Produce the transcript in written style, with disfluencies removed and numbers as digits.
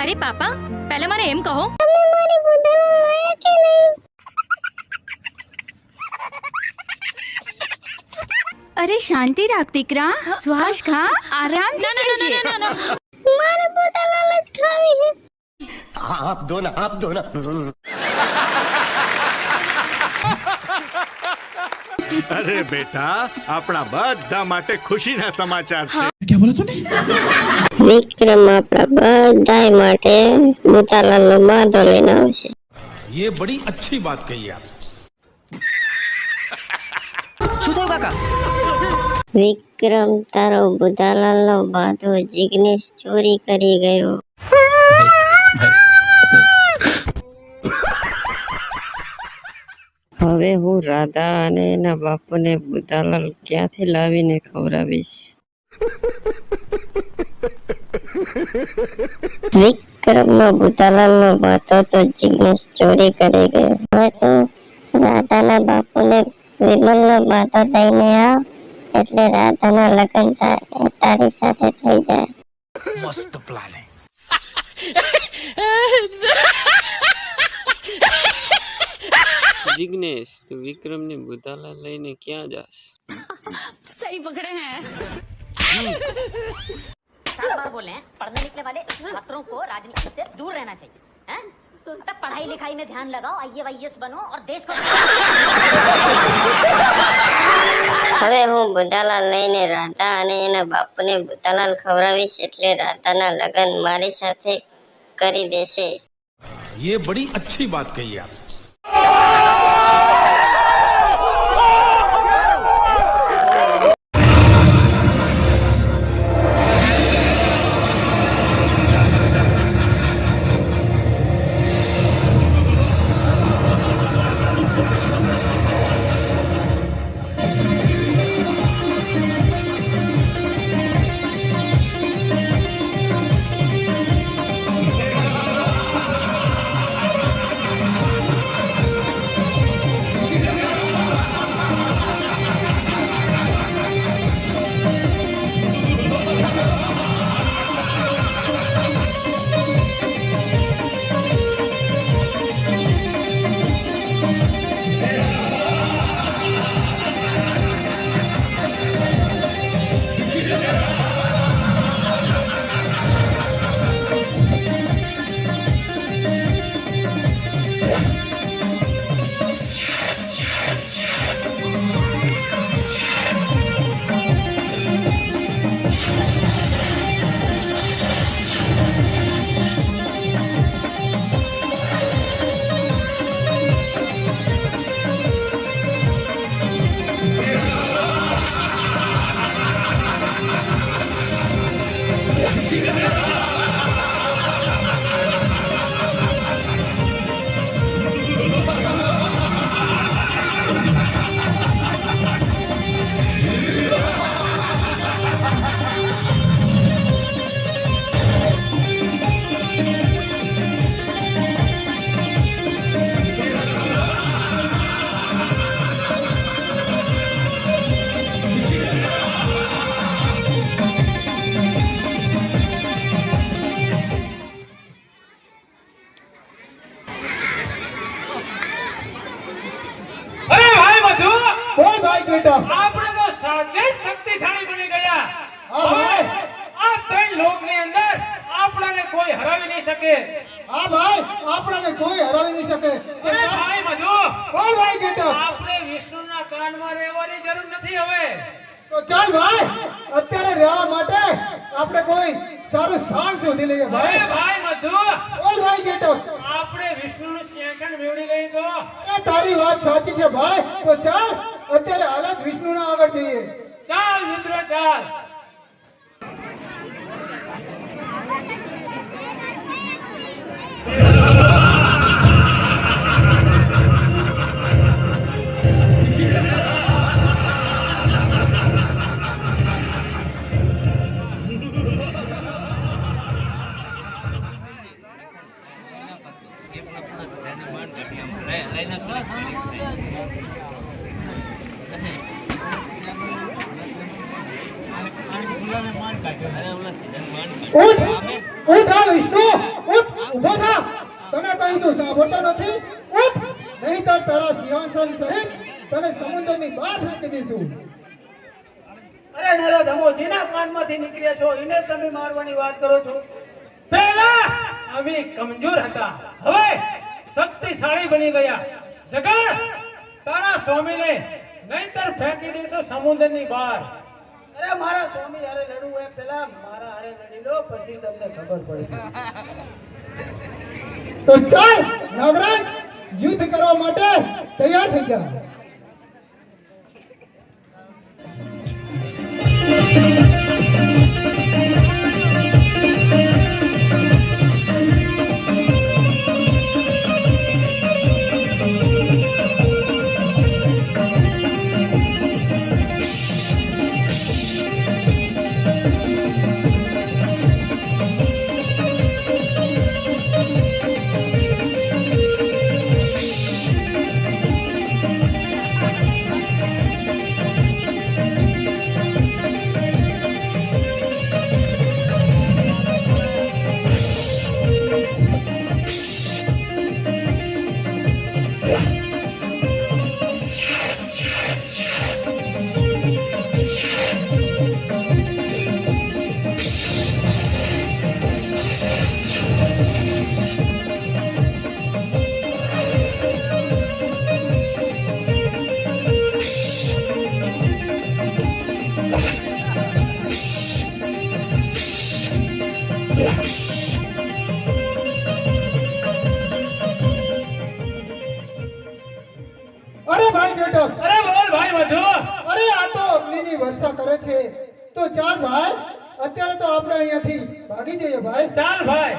અરે પાપા, પહેલા મને એમ કહો, તમે મારી બુધાલાલ લાયા કે નહીં? અરે શાંતિ રાખ દીકરા, શ્વાસ ખા, આરામથી લેજે. મારે બુધાલાલ જ ખાવી છે. आप दो ना અરે બેટા, આપણા બધા માટે ખુશીના સમાચાર છે. વિક્રમ આપણા બધાય માટે બુધાલાલ નો બાંધો લઈને આવશે. ये बड़ी अच्छी बात कही आप. શું થયું કાકા? વિક્રમ, તારો બુધાલાલ નો બાંધો જિગ્નેશ ચોરી કરી ગયો. હવે હું રાધા અને એના બાપુને બુધાલાલ ક્યાંથી લાવીને ખવડાવીશ? વિક્રમનો બુધાલાલનો બાંધો તો જિગ્નેશ ચોરી કરી ગયો. હવે તો રાધાના બાપુને વિમલનો બાંધો દઈને આવ, એટલે રાધાના લગ્ન તારી સાથે થઈ જાય. मस्त प्लान है. जिग्नेश, तू विक्रम ने बुधालाल लईने क्या जास? સહી પકડે હે. 4 बार बोले हैं, पढ़ने निकले वाले छात्रों को राजनीति से दूर रहना चाहिए. हैं? मतलब पढ़ाई लिखाई में ध्यान लगाओ, आईएएस बनो और देश को. હવે હું બુધાલાલ લઈને રાધા અને એના બાપુને બુધાલાલ ખવડાવીશ, એટલે રાધાના લગ્ન મારી સાથે કરી દેશે. ये बड़ी अच्छी बात कही आप. बोल भाई बेटा, આપણે તો સાચે શક્તિશાળી બની ગયા. હા ભાઈ, આ ત્રણ લોકની અંદર આપણને કોઈ હરાવી નહીં શકે. હા ભાઈ, આપણને કોઈ હરાવી નહીં શકે. અરે ભાઈ મધુ, બોલ ભાઈ બેટા, આપણે વિષ્ણુના કાનમાં રહેવાની જરૂર નથી હવે. તો ચાલ ભાઈ, અત્યારે રહેવા માટે આપણે કોઈ સારું સ્થાન શોધી લઈએ અરે ભાઈ. ભાઈ મધુ, બોલ ભાઈ બેટા, આપણે વિષ્ણુનું સિંહાસન મેળવી ગઈ તો અરે તારી વાત સાચી છે ભાઈ. તો ચાલ અત્યારે હાલત વિષ્ણુના આગળ જઈએ. ચાલ મિત્ર ચાલ. ઉઠ ઉઠ, આ વિષ્ણુ ઉઠ. ઊભો થા, તને કહું છું સાંભળતો નથી? ઉઠ, નહીં તો તારા સિંહાસન સહિત તને સમુદ્રની બહાર ફેંકી દઈશું. અરે નરો ધમો જેના કાનમાંથી નીકળ્યા છો એને તમે મારવાની વાત કરો છો. પહેલા અમે કમજોર હતા, હવે શક્તિશાળી બની ગયા. જગણ તારા સ્વામીને નહીંતર ફેંકી દેશો સમુદ્રની બહાર. અરે મારા સ્વામી હારે લડવું હોય પેલા મારા હારે લડી લો, પછી તમને ખબર પડે. તો ચાલ નાગરાજ, યુદ્ધ કરવા માટે તૈયાર થઈ જા. અરે ભાઈ બેટક, અરે બોલ ભાઈ વધુ. અરે આ તો અગ્નિની વર્ષા કરે છે. તો ચાલ ભાઈ, અત્યારે તો આપણે અહીંયાથી ભાગી જઈએ ભાઈ. ચાલ ભાઈ.